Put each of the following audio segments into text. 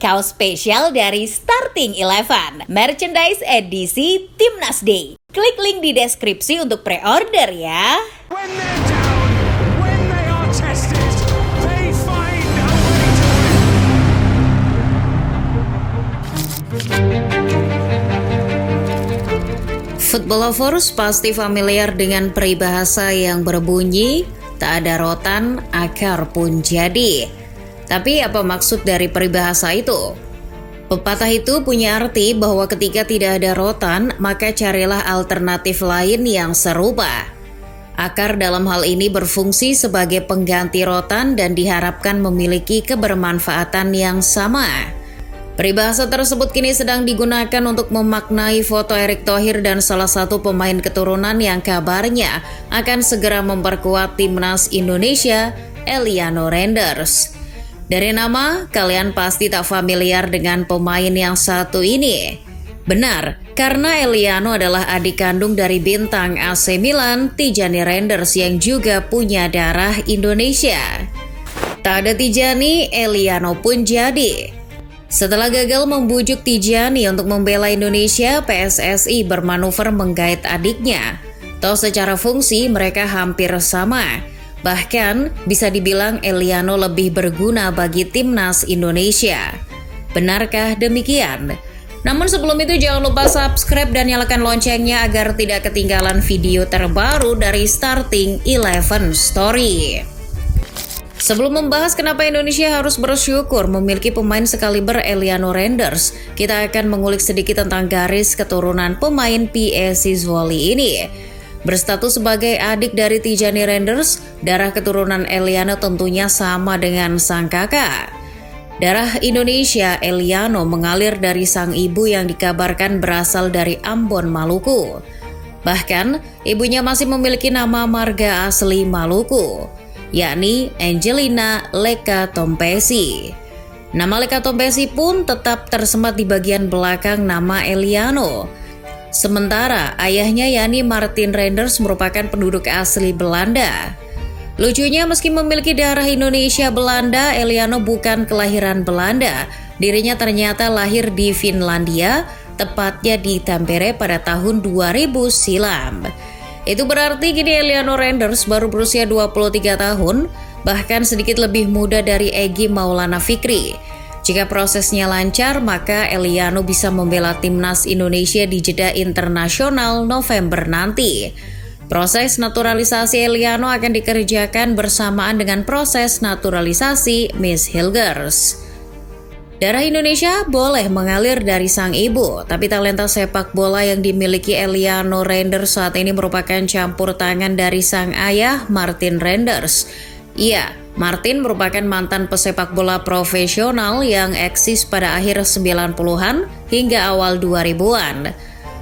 kaos spesial dari Starting Eleven, merchandise edisi Timnas Day. Klik link di deskripsi untuk pre-order ya. When they're down, when they are tested, they find a way to win. Football lovers pasti familiar dengan peribahasa yang berbunyi, tak ada rotan, akar pun jadi. Tapi apa maksud dari peribahasa itu? Pepatah itu punya arti bahwa ketika tidak ada rotan, maka carilah alternatif lain yang serupa. Akar dalam hal ini berfungsi sebagai pengganti rotan dan diharapkan memiliki kebermanfaatan yang sama. Peribahasa tersebut kini sedang digunakan untuk memaknai foto Erick Thohir dan salah satu pemain keturunan yang kabarnya akan segera memperkuat timnas Indonesia, Eliano Renders. Dari nama, kalian pasti tak familiar dengan pemain yang satu ini. Benar, karena Eliano adalah adik kandung dari bintang AC Milan, Tijani Renders yang juga punya darah Indonesia. Tak ada Tijani, Eliano pun jadi. Setelah gagal membujuk Tijani untuk membela Indonesia, PSSI bermanuver menggait adiknya. Toh secara fungsi mereka hampir sama. Bahkan bisa dibilang Eliano lebih berguna bagi timnas Indonesia. Benarkah demikian? Namun sebelum itu jangan lupa subscribe dan nyalakan loncengnya agar tidak ketinggalan video terbaru dari Starting Eleven Story. Sebelum membahas kenapa Indonesia harus bersyukur memiliki pemain sekaliber Eliano Renders, kita akan mengulik sedikit tentang garis keturunan pemain PSSI Zwolle ini. Berstatus sebagai adik dari Tijani Renders, darah keturunan Eliano tentunya sama dengan sang kakak. Darah Indonesia, Eliano mengalir dari sang ibu yang dikabarkan berasal dari Ambon, Maluku. Bahkan, ibunya masih memiliki nama marga asli Maluku, yakni Angelina Leka Tompesi. Nama Leka Tompesi pun tetap tersemat di bagian belakang nama Eliano. Sementara ayahnya yakni Martin Renders merupakan penduduk asli Belanda. Lucunya meski memiliki darah Indonesia Belanda, Eliano bukan kelahiran Belanda. Dirinya ternyata lahir di Finlandia, tepatnya di Tampere pada tahun 2000 silam. Itu berarti kini Eliano Renders baru berusia 23 tahun, bahkan sedikit lebih muda dari Egy Maulana Fikri. Jika prosesnya lancar, maka Eliano bisa membela timnas Indonesia di jeda internasional November nanti. Proses naturalisasi Eliano akan dikerjakan bersamaan dengan proses naturalisasi Miss Hilgers. Darah Indonesia boleh mengalir dari sang ibu, tapi talenta sepak bola yang dimiliki Eliano Renders saat ini merupakan campur tangan dari sang ayah, Martin Renders. Iya, Martin merupakan mantan pesepak bola profesional yang eksis pada akhir 90-an hingga awal 2000-an.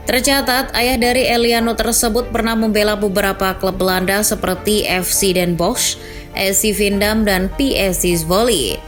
Tercatat, ayah dari Eliano tersebut pernah membela beberapa klub Belanda seperti FC Den Bosch, SC Vindam, dan PSSI Zwolle.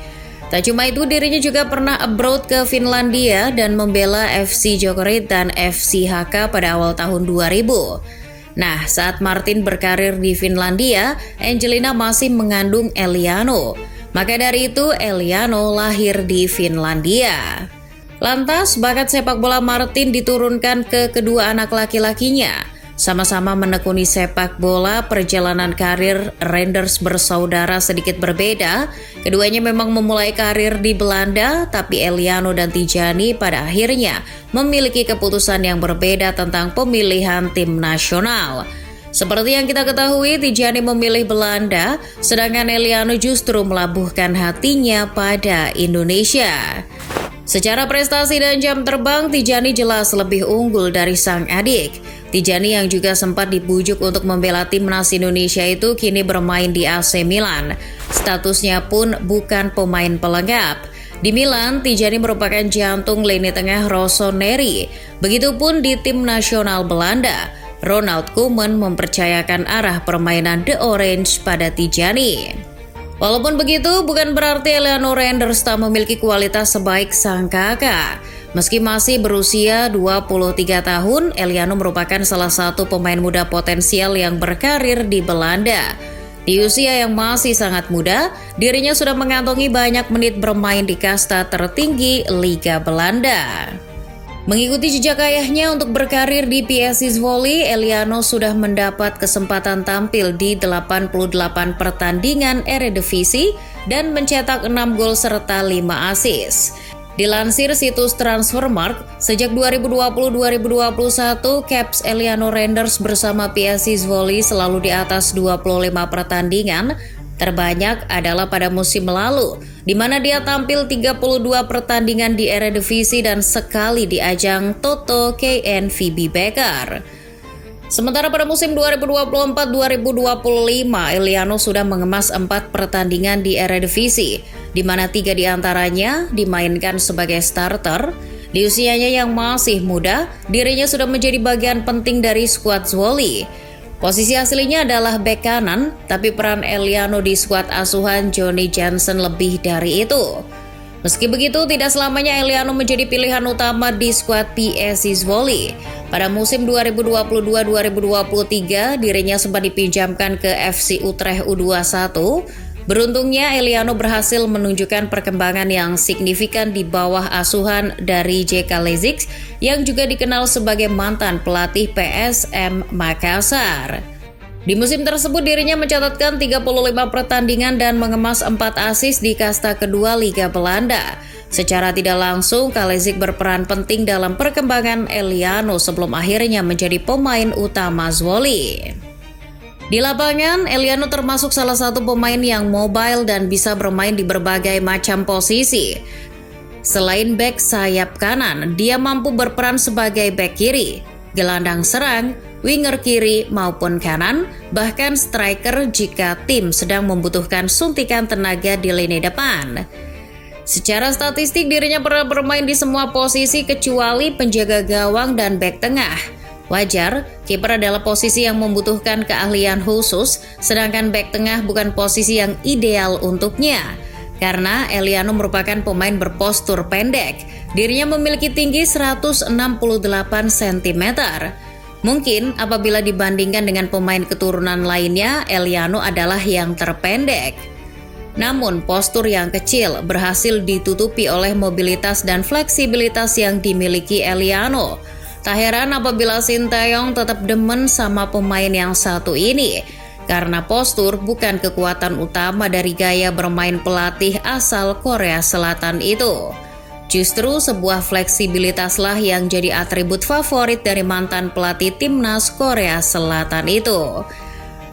Tak cuma itu, dirinya juga pernah abroad ke Finlandia dan membela FC Jokerit dan FC HK pada awal tahun 2000. Nah, saat Martin berkarir di Finlandia, Angelina masih mengandung Eliano. Maka dari itu, Eliano lahir di Finlandia. Lantas, bakat sepak bola Martin diturunkan ke kedua anak laki-lakinya. Sama-sama menekuni sepak bola, perjalanan karir Renders bersaudara sedikit berbeda. Keduanya memang memulai karir di Belanda, tapi Eliano dan Tijani pada akhirnya memiliki keputusan yang berbeda tentang pemilihan tim nasional. Seperti yang kita ketahui, Tijani memilih Belanda, sedangkan Eliano justru melabuhkan hatinya pada Indonesia. Secara prestasi dan jam terbang, Tijani jelas lebih unggul dari sang adik. Tijani yang juga sempat dibujuk untuk membela timnas Indonesia itu kini bermain di AC Milan. Statusnya pun bukan pemain pelengkap. Di Milan, Tijani merupakan jantung lini tengah Rossoneri. Begitupun di tim nasional Belanda. Ronald Koeman mempercayakan arah permainan The Orange pada Tijani. Walaupun begitu, bukan berarti Eliano Renders tak memiliki kualitas sebaik sang kakak. Meski masih berusia 23 tahun, Eliano merupakan salah satu pemain muda potensial yang berkarir di Belanda. Di usia yang masih sangat muda, dirinya sudah mengantongi banyak menit bermain di kasta tertinggi Liga Belanda. Mengikuti jejak ayahnya untuk berkarir di PSV Zwolle, Eliano sudah mendapat kesempatan tampil di 88 pertandingan Eredivisie dan mencetak 6 gol serta 5 assist. Dilansir situs Transfermarkt, sejak 2020-2021, Caps Eliano Renders bersama PSV Zwolle selalu di atas 25 pertandingan. Terbanyak adalah pada musim lalu, di mana dia tampil 32 pertandingan di Eredivisie dan sekali di ajang Toto KNVB Beker. Sementara pada musim 2024-2025, Eliano sudah mengemas 4 pertandingan di Eredivisie, di mana 3 diantaranya dimainkan sebagai starter. Di usianya yang masih muda, dirinya sudah menjadi bagian penting dari skuad Zwolle. Posisi aslinya adalah bek kanan, tapi peran Eliano di skuad asuhan Johnny Jansen lebih dari itu. Meski begitu, tidak selamanya Eliano menjadi pilihan utama di skuad PSV Zwolle. Pada musim 2022-2023, dirinya sempat dipinjamkan ke FC Utrecht U21. Beruntungnya, Eliano berhasil menunjukkan perkembangan yang signifikan di bawah asuhan dari JK Lezik yang juga dikenal sebagai mantan pelatih PSM Makassar. Di musim tersebut dirinya mencatatkan 35 pertandingan dan mengemas 4 assist di kasta kedua Liga Belanda. Secara tidak langsung, Kalezic berperan penting dalam perkembangan Eliano sebelum akhirnya menjadi pemain utama Zwolle. Di lapangan, Eliano termasuk salah satu pemain yang mobile dan bisa bermain di berbagai macam posisi. Selain bek sayap kanan, dia mampu berperan sebagai bek kiri, gelandang serang, winger kiri maupun kanan, bahkan striker jika tim sedang membutuhkan suntikan tenaga di lini depan. Secara statistik, dirinya pernah bermain di semua posisi kecuali penjaga gawang dan bek tengah. Wajar, kiper adalah posisi yang membutuhkan keahlian khusus, sedangkan bek tengah bukan posisi yang ideal untuknya. Karena Eliano merupakan pemain berpostur pendek, dirinya memiliki tinggi 168 cm. Mungkin apabila dibandingkan dengan pemain keturunan lainnya, Eliano adalah yang terpendek. Namun postur yang kecil berhasil ditutupi oleh mobilitas dan fleksibilitas yang dimiliki Eliano. Tak heran apabila Sinteyong tetap demen sama pemain yang satu ini, karena postur bukan kekuatan utama dari gaya bermain pelatih asal Korea Selatan itu. Justru sebuah fleksibilitaslah yang jadi atribut favorit dari mantan pelatih timnas Korea Selatan itu.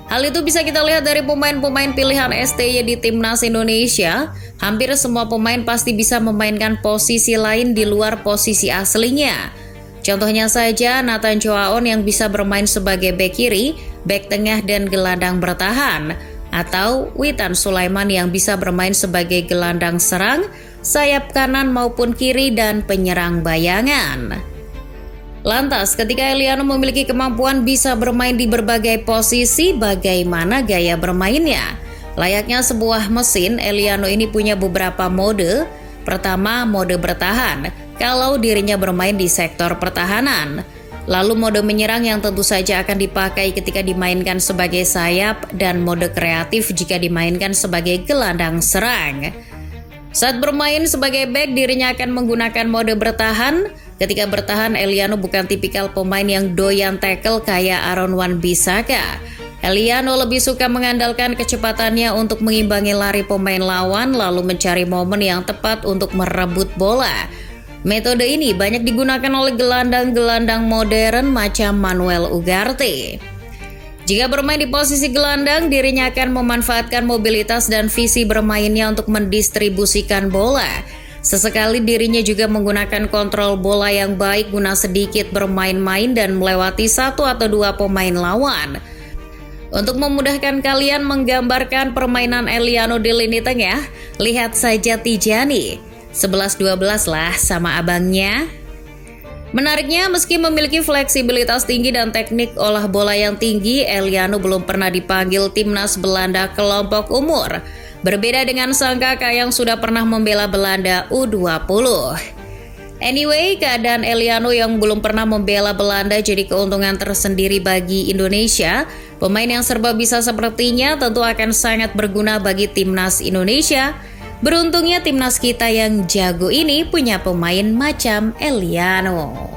Hal itu bisa kita lihat dari pemain-pemain pilihan STY di timnas Indonesia. Hampir semua pemain pasti bisa memainkan posisi lain di luar posisi aslinya. Contohnya saja Nathan Choaon yang bisa bermain sebagai bek kiri, bek tengah dan gelandang bertahan, atau Witan Sulaiman yang bisa bermain sebagai gelandang serang, sayap kanan maupun kiri dan penyerang bayangan. Lantas, ketika Eliano memiliki kemampuan bisa bermain di berbagai posisi, bagaimana gaya bermainnya? Layaknya sebuah mesin, Eliano ini punya beberapa mode. Pertama, mode bertahan, kalau dirinya bermain di sektor pertahanan. Lalu mode menyerang yang tentu saja akan dipakai ketika dimainkan sebagai sayap, dan mode kreatif jika dimainkan sebagai gelandang serang. Saat bermain sebagai bek, dirinya akan menggunakan mode bertahan. Ketika bertahan, Eliano bukan tipikal pemain yang doyan tackle kayak Aaron Wan-Bissaka. Eliano lebih suka mengandalkan kecepatannya untuk mengimbangi lari pemain lawan, lalu mencari momen yang tepat untuk merebut bola. Metode ini banyak digunakan oleh gelandang-gelandang modern macam Manuel Ugarte. Jika bermain di posisi gelandang, dirinya akan memanfaatkan mobilitas dan visi bermainnya untuk mendistribusikan bola. Sesekali dirinya juga menggunakan kontrol bola yang baik guna sedikit bermain-main dan melewati 1 atau 2 pemain lawan. Untuk memudahkan kalian menggambarkan permainan Eliano di lini tengah, lihat saja Tijani. 11-12 lah sama abangnya. Menariknya, meski memiliki fleksibilitas tinggi dan teknik olah bola yang tinggi, Eliano belum pernah dipanggil timnas Belanda kelompok umur. Berbeda dengan sang kakak yang sudah pernah membela Belanda U20. Anyway, keadaan Eliano yang belum pernah membela Belanda jadi keuntungan tersendiri bagi Indonesia, Pemain yang serba bisa sepertinya tentu akan sangat berguna bagi timnas Indonesia. Beruntungnya timnas kita yang jago ini punya pemain macam Eliano.